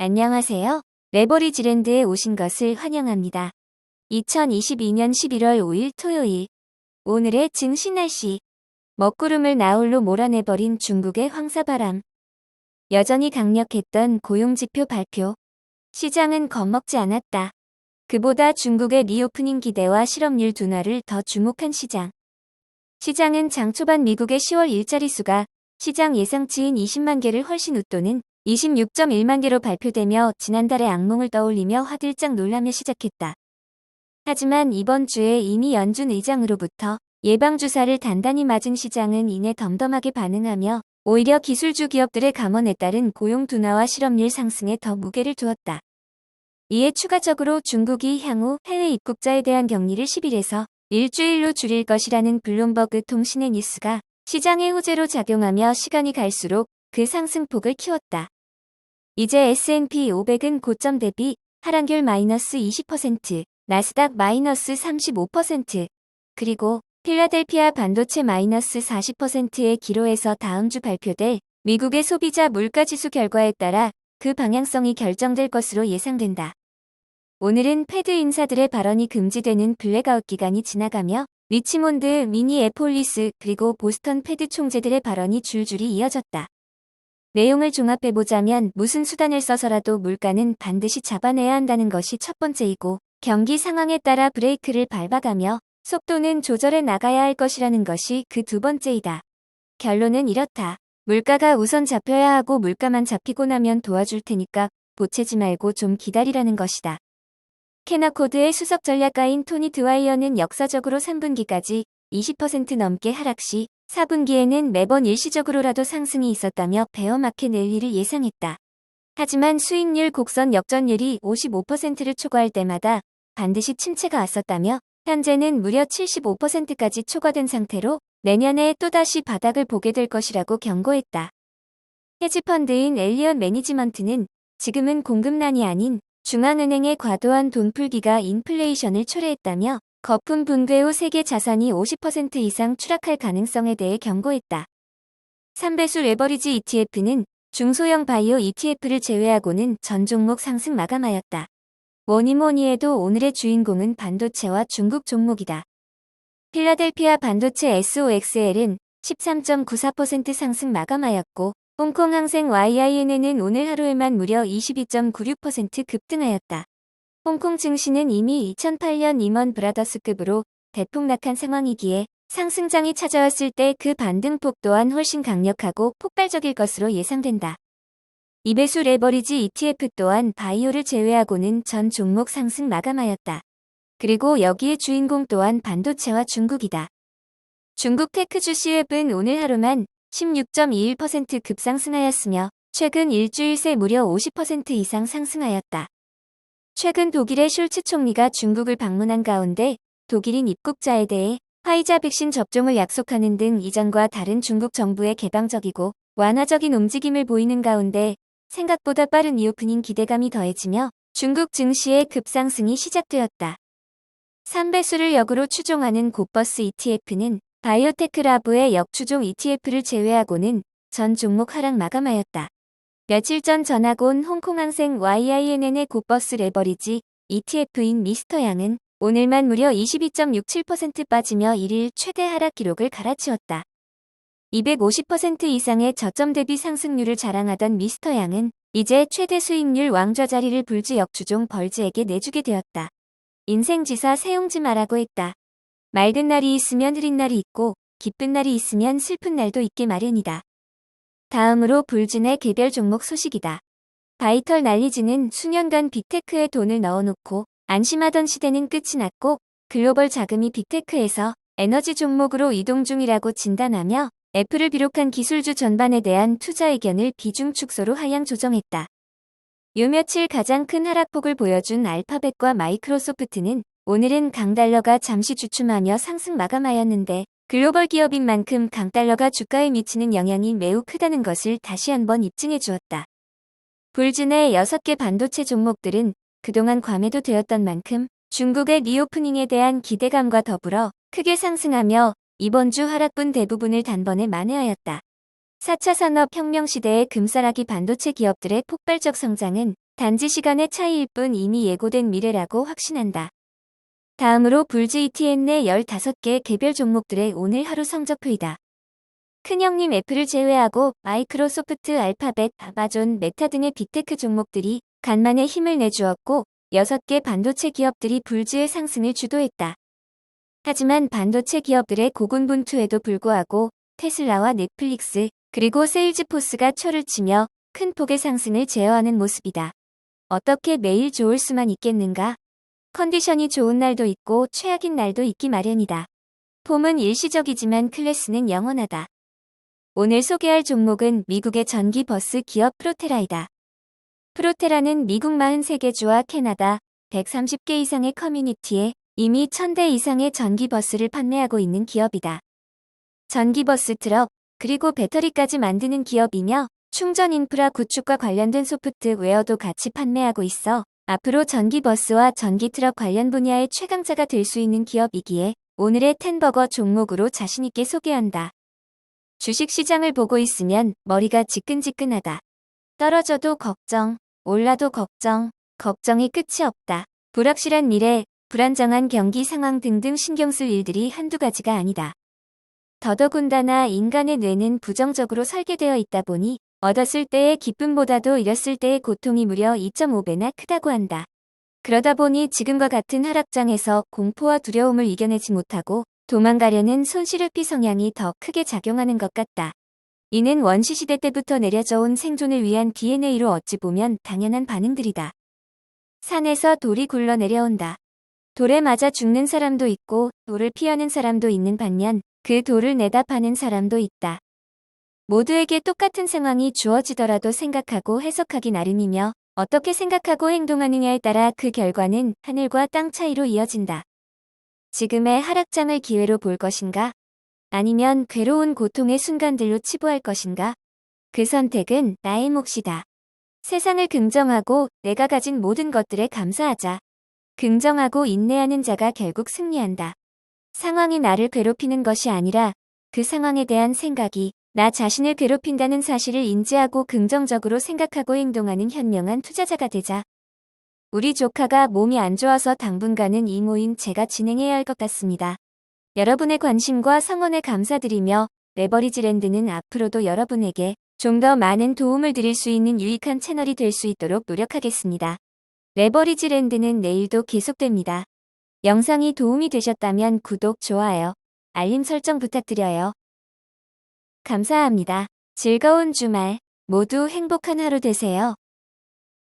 안녕하세요. 레버리지랜드에 오신 것을 환영합니다. 2022년 11월 5일 토요일. 오늘의 증시 날씨. 먹구름을 나홀로 몰아내버린 중국의 황사바람. 여전히 강력했던 고용지표 발표. 시장은 겁먹지 않았다. 그보다 중국의 리오프닝 기대와 실업률 둔화를 더 주목한 시장. 시장은 장 초반 미국의 10월 일자리 수가 시장 예상치인 20만 개를 훨씬 웃도는 26.1만 개로 발표되며 지난달의 악몽을 떠올리며 화들짝 놀라며 시작했다. 하지만 이번 주에 이미 연준 의장으로부터 예방주사를 단단히 맞은 시장은 이내 덤덤하게 반응하며 오히려 기술주 기업들의 감원에 따른 고용 둔화와 실업률 상승에 더 무게를 두었다. 이에 추가적으로 중국이 향후 해외 입국자에 대한 격리를 10일에서 일주일로 줄일 것이라는 블룸버그 통신의 뉴스가 시장의 호재로 작용하며 시간이 갈수록 그 상승폭을 키웠다. 이제 S&P 500은 고점 대비 하락률 마이너스 20%, 나스닥 마이너스 35%, 그리고 필라델피아 반도체 마이너스 40%의 기로에서 다음 주 발표될 미국의 소비자 물가지수 결과에 따라 그 방향성이 결정될 것으로 예상된다. 오늘은 패드 인사들의 발언이 금지되는 블랙아웃 기간이 지나가며 리치몬드, 미니애폴리스 그리고 보스턴 패드 총재들의 발언이 줄줄이 이어졌다. 내용을 종합해보자면 무슨 수단을 써서라도 물가는 반드시 잡아내야 한다는 것이 첫 번째이고 경기 상황에 따라 브레이크를 밟아가며 속도는 조절해 나가야 할 것이라는 것이 그 두 번째이다. 결론은 이렇다. 물가가 우선 잡혀야 하고 물가만 잡히고 나면 도와줄 테니까 보채지 말고 좀 기다리라는 것이다. 캐나코드의 수석 전략가인 토니 드와이어는 역사적으로 3분기까지 20% 넘게 하락 시 4분기에는 매번 일시적으로라도 상승이 있었다며 베어마켓 랠리를 예상했다. 하지만 수익률 곡선 역전율이 55%를 초과할 때마다 반드시 침체가 왔었다며 현재는 무려 75%까지 초과된 상태로 내년에 또다시 바닥을 보게 될 것이라고 경고했다. 헤지펀드인 엘리엇 매니지먼트는 지금은 공급난이 아닌 중앙은행의 과도한 돈풀기가 인플레이션을 초래했다며 거품 붕괴 후 세계 자산이 50% 이상 추락할 가능성에 대해 경고했다. 3배수 레버리지 ETF는 중소형 바이오 ETF를 제외하고는 전 종목 상승 마감하였다. 뭐니뭐니 해도 오늘의 주인공은 반도체와 중국 종목이다. 필라델피아 반도체 SOXL은 13.94% 상승 마감하였고 홍콩 항생 YINN은 오늘 하루에만 무려 22.96% 급등하였다. 홍콩 증시는 이미 2008년 리먼 브라더스급으로 대폭락한 상황이기에 상승장이 찾아왔을 때 그 반등폭 또한 훨씬 강력하고 폭발적일 것으로 예상된다. 2배수 레버리지 ETF 또한 바이오를 제외하고는 전 종목 상승 마감하였다. 그리고 여기에 주인공 또한 반도체와 중국이다. 중국 테크주 C웹은 오늘 하루만 16.21% 급상승하였으며 최근 일주일 새 무려 50% 이상 상승하였다. 최근 독일의 슐츠 총리가 중국을 방문한 가운데 독일인 입국자에 대해 화이자 백신 접종을 약속하는 등 이전과 다른 중국 정부의 개방적이고 완화적인 움직임을 보이는 가운데 생각보다 빠른 리오프닝 기대감이 더해지며 중국 증시의 급상승이 시작되었다. 3배수를 역으로 추종하는 고버스 ETF는 바이오테크라브의 역추종 ETF를 제외하고는 전 종목 하락 마감하였다. 며칠 전 전학 온 홍콩항생 YINN의 고버스 레버리지 ETF인 미스터양은 오늘만 무려 22.67% 빠지며 1일 최대 하락 기록을 갈아치웠다. 250% 이상의 저점 대비 상승률을 자랑하던 미스터양은 이제 최대 수익률 왕좌 자리를 불지 역추종 벌즈에게 내주게 되었다. 인생지사 세용지 마라고 했다. 맑은 날이 있으면 흐린 날이 있고 기쁜 날이 있으면 슬픈 날도 있게 마련이다. 다음으로 불진의 개별 종목 소식이다. 바이털 날리즈는 수년간 빅테크에 돈을 넣어놓고 안심하던 시대는 끝이 났고 글로벌 자금이 빅테크에서 에너지 종목으로 이동 중이라고 진단하며 애플을 비롯한 기술주 전반에 대한 투자 의견을 비중 축소로 하향 조정했다. 요 며칠 가장 큰 하락폭을 보여준 알파벳과 마이크로소프트는 오늘은 강달러가 잠시 주춤하며 상승 마감하였는데 글로벌 기업인 만큼 강달러가 주가에 미치는 영향이 매우 크다는 것을 다시 한번 입증해 주었다. 불진의 6개 반도체 종목들은 그동안 과매도되었던 만큼 중국의 리오프닝에 대한 기대감과 더불어 크게 상승하며 이번 주 하락분 대부분을 단번에 만회하였다. 4차 산업혁명 시대의 금싸라기 반도체 기업들의 폭발적 성장은 단지 시간의 차이일 뿐 이미 예고된 미래라고 확신한다. 다음으로 불즈 ETF 내 15개 개별 종목들의 오늘 하루 성적표이다. 큰형님 애플을 제외하고 마이크로소프트, 알파벳, 아마존, 메타 등의 빅테크 종목들이 간만에 힘을 내주었고 6개 반도체 기업들이 불즈의 상승을 주도했다. 하지만 반도체 기업들의 고군분투에도 불구하고 테슬라와 넷플릭스 그리고 세일즈포스가 초를 치며 큰 폭의 상승을 제어하는 모습이다. 어떻게 매일 좋을 수만 있겠는가? 컨디션이 좋은 날도 있고 최악인 날도 있기 마련이다. 폼은 일시적이지만 클래스는 영원하다. 오늘 소개할 종목은 미국의 전기 버스 기업 프로테라이다. 프로테라는 미국 43개 주와 캐나다 130개 이상의 커뮤니티에 이미 1000대 이상의 전기버스를 판매하고 있는 기업이다. 전기버스 트럭, 그리고 배터리까지 만드는 기업이며 충전 인프라 구축과 관련된 소프트웨어도 같이 판매하고 있어 앞으로 전기버스와 전기트럭 관련 분야의 최강자가 될 수 있는 기업이기에 오늘의 텐버거 종목으로 자신있게 소개한다. 주식시장을 보고 있으면 머리가 지끈지끈하다. 떨어져도 걱정, 올라도 걱정, 걱정이 끝이 없다. 불확실한 미래, 불안정한 경기 상황 등등 신경 쓸 일들이 한두 가지가 아니다. 더더군다나 인간의 뇌는 부정적으로 설계되어 있다 보니 얻었을 때의 기쁨보다도 잃었을 때의 고통이 무려 2.5배나 크다고 한다. 그러다 보니 지금과 같은 하락장에서 공포와 두려움을 이겨내지 못하고 도망가려는 손시르피 성향이 더 크게 작용하는 것 같다. 이는 원시시대 때부터 내려져 온 생존을 위한 DNA로 어찌 보면 당연한 반응들이다. 산에서 돌이 굴러 내려온다. 돌에 맞아 죽는 사람도 있고 돌을 피하는 사람도 있는 반면 그 돌을 내다 파는 사람도 있다. 모두에게 똑같은 상황이 주어지더라도 생각하고 해석하기 나름이며 어떻게 생각하고 행동하느냐에 따라 그 결과는 하늘과 땅 차이로 이어진다. 지금의 하락장을 기회로 볼 것인가? 아니면 괴로운 고통의 순간들로 치부할 것인가? 그 선택은 나의 몫이다. 세상을 긍정하고 내가 가진 모든 것들에 감사하자. 긍정하고 인내하는 자가 결국 승리한다. 상황이 나를 괴롭히는 것이 아니라 그 상황에 대한 생각이 나 자신을 괴롭힌다는 사실을 인지하고 긍정적으로 생각하고 행동하는 현명한 투자자가 되자. 우리 조카가 몸이 안 좋아서 당분간은 이 모임 제가 진행해야 할 것 같습니다. 여러분의 관심과 성원에 감사드리며 레버리지랜드는 앞으로도 여러분에게 좀 더 많은 도움을 드릴 수 있는 유익한 채널이 될 수 있도록 노력하겠습니다. 레버리지랜드는 내일도 계속됩니다. 영상이 도움이 되셨다면 구독, 좋아요, 알림 설정 부탁드려요. 감사합니다. 즐거운 주말, 모두 행복한 하루 되세요.